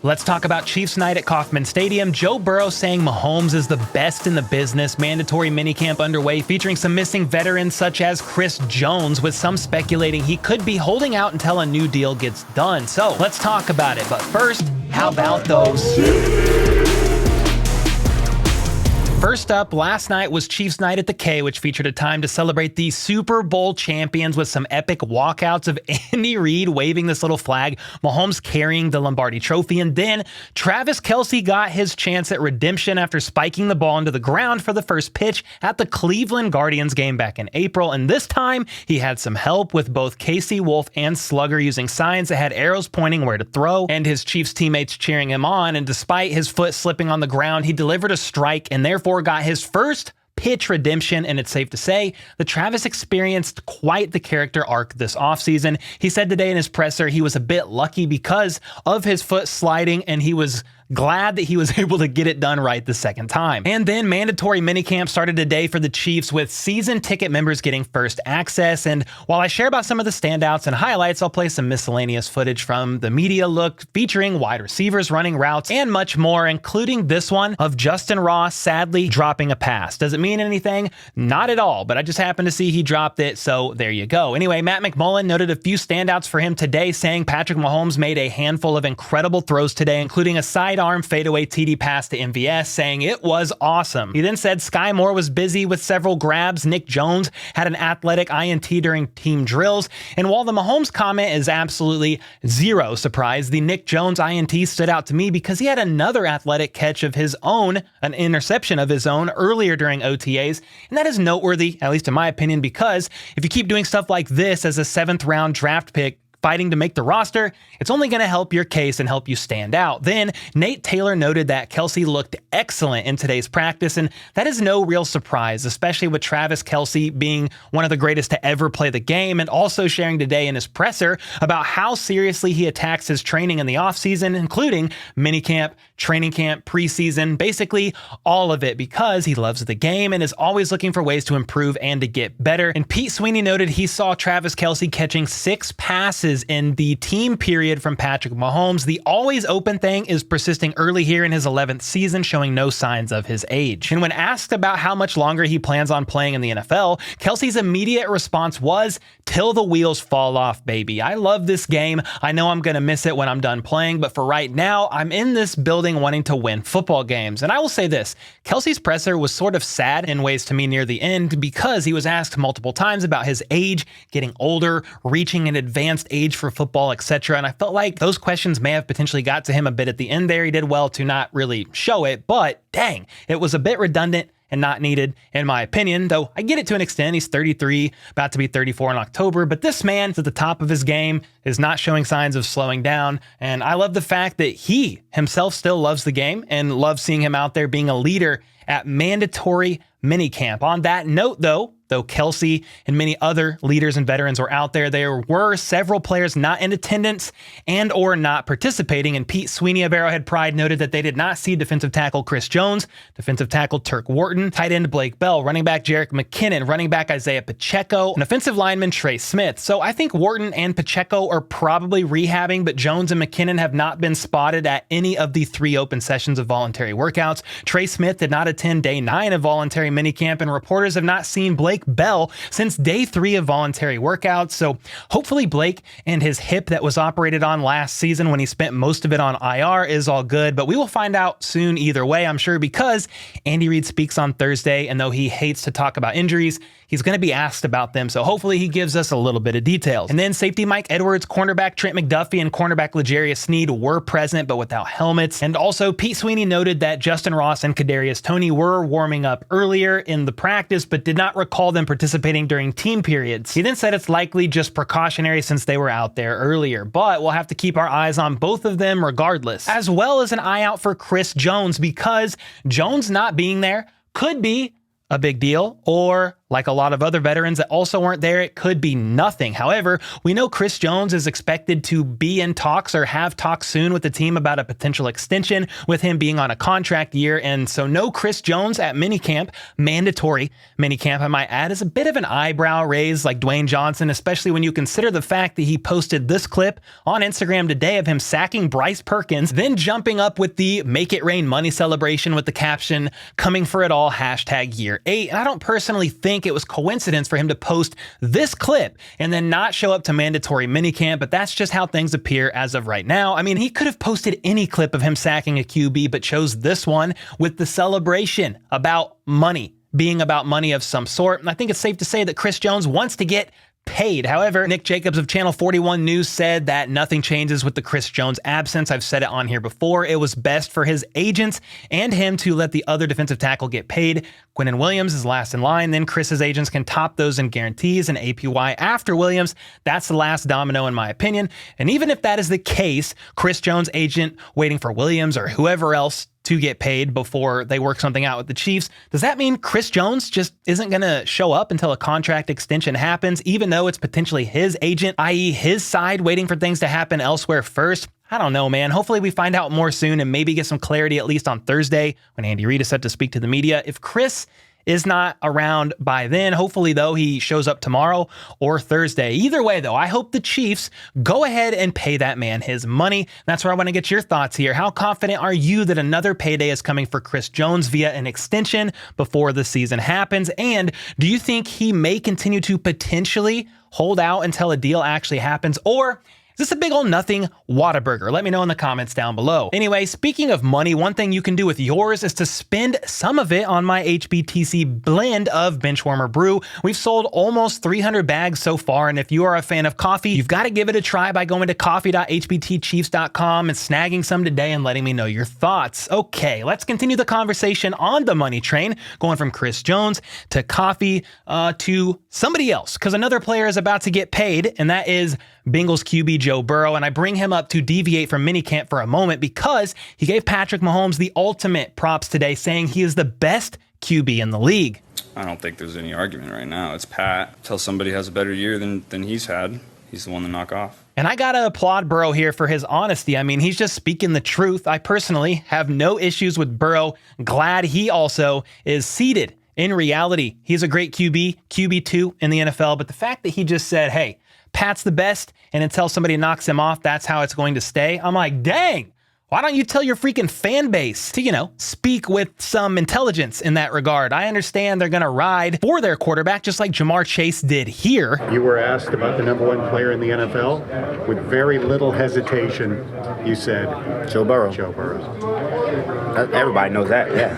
Let's talk about Chiefs night at Kauffman Stadium. Joe Burrow saying Mahomes is the best in the business. Mandatory minicamp underway featuring some missing veterans such as Chris Jones, with some speculating he could be holding out until a new deal gets done. So let's talk about it. But first, how about those? First up, last night was Chiefs night at the K, which featured a time to celebrate the Super Bowl champions with some epic walkouts of Andy Reid waving this little flag, Mahomes carrying the Lombardi trophy, and then Travis Kelce got his chance at redemption after spiking the ball into the ground for the first pitch at the Cleveland Guardians game back in April, and this time he had some help with both Casey Wolf and Slugger using signs that had arrows pointing where to throw, and his Chiefs teammates cheering him on, and despite his foot slipping on the ground, he delivered a strike and therefore got his first pitch redemption, and it's safe to say that Travis experienced quite the character arc this offseason. He said today in his presser he was a bit lucky because of his foot sliding, and he was glad that he was able to get it done right the second time. And then mandatory minicamp started today for the Chiefs, with season ticket members getting first access. And while I share about some of the standouts and highlights, I'll play some miscellaneous footage from the media look featuring wide receivers running routes and much more, including this one of Justin Ross sadly dropping a pass. Does it mean anything? Not at all, but I just happened to see he dropped it, so there you go. Anyway, Matt McMullen noted a few standouts for him today, saying Patrick Mahomes made a handful of incredible throws today, including a sidearm fadeaway TD pass to MVS, saying it was awesome. He then said Sky Moore was busy with several grabs. Nick Jones had an athletic INT during team drills. And while the Mahomes comment is absolutely zero surprise, the Nick Jones INT stood out to me because he had another athletic catch of his own, an interception of his own earlier during OTAs. And that is noteworthy, at least in my opinion, because if you keep doing stuff like this as a 7th round draft pick, fighting to make the roster, it's only going to help your case and help you stand out. Then Nate Taylor noted that Kelce looked excellent in today's practice, and that is no real surprise, especially with Travis Kelce being one of the greatest to ever play the game, and also sharing today in his presser about how seriously he attacks his training in the offseason, including minicamp, training camp, preseason, basically all of it, because he loves the game and is always looking for ways to improve and to get better. And Pete Sweeney noted he saw Travis Kelce catching 6 passes in the team period from Patrick Mahomes. The always open thing is persisting early here in his 11th season, showing no signs of his age. And when asked about how much longer he plans on playing in the NFL, Kelce's immediate response was, "Till the wheels fall off, baby. I love this game. I know I'm going to miss it when I'm done playing, but for right now, I'm in this building wanting to win football games." And I will say this, Kelce's presser was sort of sad in ways to me near the end, because he was asked multiple times about his age, getting older, reaching an advanced age for football, etc. And I felt like those questions may have potentially got to him a bit at the end there. He did well to not really show it, but dang, it was a bit redundant and not needed, in my opinion, though I get it to an extent. He's 33, about to be 34 in October, but this man's at the top of his game, is not showing signs of slowing down, and I love the fact that he himself still loves the game and loves seeing him out there being a leader at mandatory minicamp. On that note, though Kelce and many other leaders and veterans were out there, there were several players not in attendance and or not participating, and Pete Sweeney of Arrowhead Pride noted that they did not see defensive tackle Chris Jones, defensive tackle Turk Wharton, tight end Blake Bell, running back Jerick McKinnon, running back Isaiah Pacheco, and offensive lineman Trey Smith. So I think Wharton and Pacheco are probably rehabbing, but Jones and McKinnon have not been spotted at any of the 3 open sessions of voluntary workouts. Trey Smith did not attend day 9 of voluntary minicamp, and reporters have not seen Blake Bell since day 3 of voluntary workouts. So hopefully Blake and his hip that was operated on last season when he spent most of it on IR is all good, but we will find out soon either way, I'm sure, because Andy Reid speaks on Thursday, and though he hates to talk about injuries, he's going to be asked about them, so hopefully he gives us a little bit of details. And then safety Mike Edwards, cornerback Trent McDuffie, and cornerback L'Jarius Sneed were present but without helmets. And also Pete Sweeney noted that Justin Ross and Kadarius Toney were warming up earlier in the practice but did not recall them participating during team periods. He then said it's likely just precautionary since they were out there earlier, but we'll have to keep our eyes on both of them regardless, as well as an eye out for Chris Jones, because Jones not being there could be a big deal or like a lot of other veterans that also weren't there, it could be nothing. However, we know Chris Jones is expected to be in talks or have talks soon with the team about a potential extension with him being on a contract year. And so no Chris Jones at minicamp, mandatory minicamp, I might add, is a bit of an eyebrow raise like Dwayne Johnson, especially when you consider the fact that he posted this clip on Instagram today of him sacking Bryce Perkins, then jumping up with the Make It Rain money celebration with the caption, "Coming for it all, #year 8. And I don't personally think it was coincidence for him to post this clip and then not show up to mandatory minicamp, but that's just how things appear as of right now. I mean, he could have posted any clip of him sacking a QB, but chose this one with the celebration about money, being about money of some sort. And I think it's safe to say that Chris Jones wants to get paid. However, Nick Jacobs of Channel 41 News said that nothing changes with the Chris Jones absence. I've said it on here before. It was best for his agents and him to let the other defensive tackle get paid. Quinnen Williams is last in line. Then Chris's agents can top those in guarantees and APY after Williams. That's the last domino in my opinion. And even if that is the case, Chris Jones' agent waiting for Williams or whoever else to get paid before they work something out with the Chiefs, does that mean Chris Jones just isn't going to show up until a contract extension happens, even though it's potentially his agent, i.e. his side, waiting for things to happen elsewhere first? I don't know, man. Hopefully we find out more soon and maybe get some clarity at least on Thursday when Andy Reid is set to speak to the media. If Chris is not around by then, hopefully though he shows up tomorrow or Thursday. Either way though, I hope the Chiefs go ahead and pay that man his money. That's where I want to get your thoughts here. How confident are you that another payday is coming for Chris Jones via an extension before the season happens? And do you think he may continue to potentially hold out until a deal actually happens? Or is this a big old nothing Whataburger? Let me know in the comments down below. Anyway, speaking of money, one thing you can do with yours is to spend some of it on my HBTC blend of Benchwarmer brew. We've sold almost 300 bags so far, and if you are a fan of coffee, you've got to give it a try by going to coffee.hbtchiefs.com and snagging some today and letting me know your thoughts. Okay, let's continue the conversation on the money train, going from Chris Jones to coffee to somebody else, because another player is about to get paid, and that is Bengals QB Joe Burrow, and I bring him up to deviate from minicamp for a moment because he gave Patrick Mahomes the ultimate props today, saying he is the best QB in the league. I don't think there's any argument right now. It's Pat. Until somebody has a better year than he's had, he's the one to knock off. And I gotta applaud Burrow here for his honesty. I mean, he's just speaking the truth. I personally have no issues with Burrow. Glad he also is seated. In reality, he's a great QB, QB2 in the NFL, but the fact that he just said, hey, Pat's the best, and until somebody knocks him off, that's how it's going to stay. I'm like, dang, why don't you tell your freaking fan base to, speak with some intelligence in that regard? I understand they're going to ride for their quarterback, just like Jamar Chase did here. You were asked about the #1 player in the NFL. With very little hesitation, you said, Joe Burrow. Joe Burrow. Everybody knows that, yeah.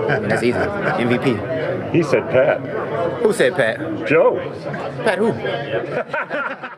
I mean, that's easy. MVP. He said Pat. Who said Pat? Joe. Pat who?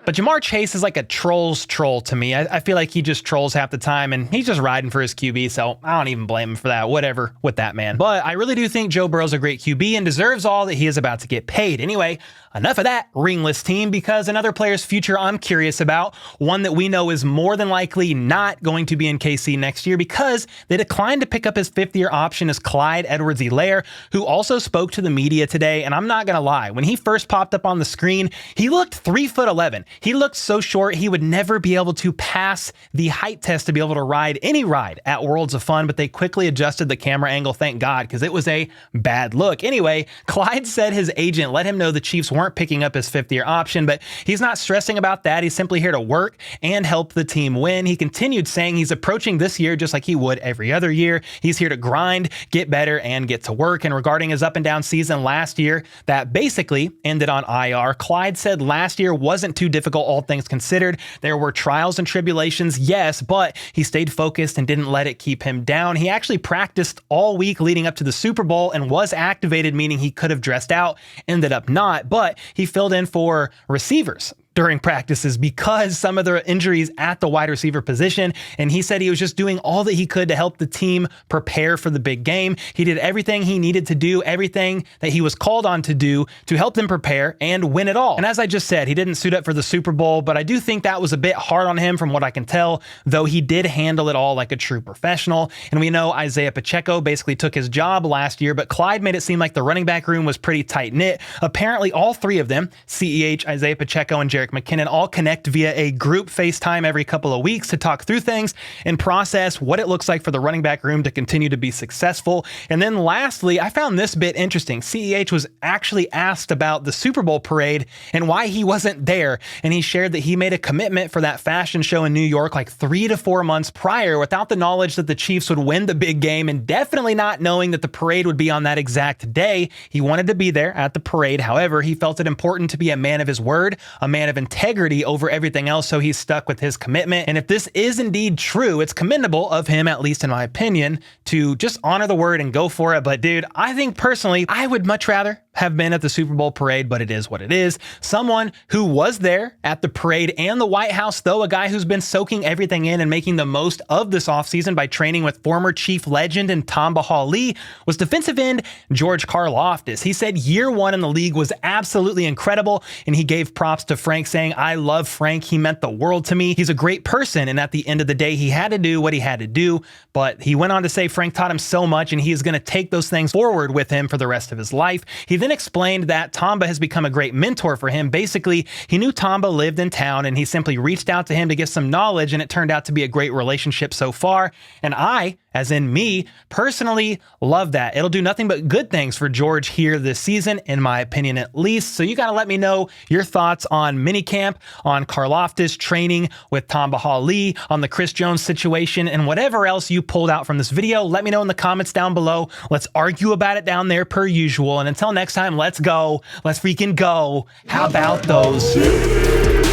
But Jamar Chase is like a troll's troll to me. I feel like he just trolls half the time, and he's just riding for his QB, so I don't even blame him for that. Whatever with that man. But I really do think Joe Burrow's a great QB and deserves all that he is about to get paid. Anyway, enough of that ringless team, because another player's future I'm curious about, one that we know is more than likely not going to be in KC next year because they declined to pick up his 5th-year option, is Cldye Edwards-Helaire, who also spoke to the media today. And I'm not going to lie, when he first popped up on the screen, he looked 3'11". He looked so short, he would never be able to pass the height test to be able to ride any ride at Worlds of Fun, but they quickly adjusted the camera angle, thank God, because it was a bad look. Anyway, Clyde said his agent let him know the Chiefs weren't picking up his 5th-year option, but he's not stressing about that. He's simply here to work and help the team win. He continued saying he's approaching this year just like he would every other year. He's here to grind, get better, and get to work. And regarding his up and down season last year, that basically ended on IR, Clyde said last year wasn't too difficult, all things considered. There were trials and tribulations, yes, but he stayed focused and didn't let it keep him down. He actually practiced all week leading up to the Super Bowl and was activated, meaning he could have dressed out, ended up not, but he filled in for receivers. during practices because some of the injuries at the wide receiver position. And he said he was just doing all that he could to help the team prepare for the big game. He did everything he needed to do, everything that he was called on to do to help them prepare and win it all. And as I just said, he didn't suit up for the Super Bowl, but I do think that was a bit hard on him from what I can tell, though he did handle it all like a true professional. And we know Isaiah Pacheco basically took his job last year, but Clyde made it seem like the running back room was pretty tight-knit. Apparently, all three of them, CEH, Isaiah Pacheco, and Jerick McKinnon, all connect via a group FaceTime every couple of weeks to talk through things and process what it looks like for the running back room to continue to be successful. And then lastly, I found this bit interesting. CEH was actually asked about the Super Bowl parade and why he wasn't there. And he shared that he made a commitment for that fashion show in New York like 3 to 4 months prior without the knowledge that the Chiefs would win the big game and definitely not knowing that the parade would be on that exact day. He wanted to be there at the parade. However, he felt it important to be a man of his word, a man of integrity over everything else, so he's stuck with his commitment. And if this is indeed true, it's commendable of him, at least in my opinion, to just honor the word and go for it. But dude, I think personally, I would much rather have been at the Super Bowl parade, but it is what it is. Someone who was there at the parade and the White House, though, a guy who's been soaking everything in and making the most of this offseason by training with former Chief legend and Tamba Hali, was defensive end George Karlaftis. He said year one in the league was absolutely incredible, and he gave props to Frank, saying, "I love Frank. He meant the world to me. He's a great person, and at the end of the day, he had to do what he had to do." But he went on to say Frank taught him so much, and he is going to take those things forward with him for the rest of his life. He then explained that Tamba has become a great mentor for him. Basically, he knew Tamba lived in town, and he simply reached out to him to get some knowledge, and it turned out to be a great relationship so far. And I, as in me, personally love that. It'll do nothing but good things for George here this season, in my opinion at least. So you got to let me know your thoughts on minicamp, on Karlaftis training with Tamba Hali, on the Chris Jones situation, and whatever else you pulled out from this video. Let me know in the comments down below. Let's argue about it down there per usual. And until next time, let's go. Let's freaking go. How about those?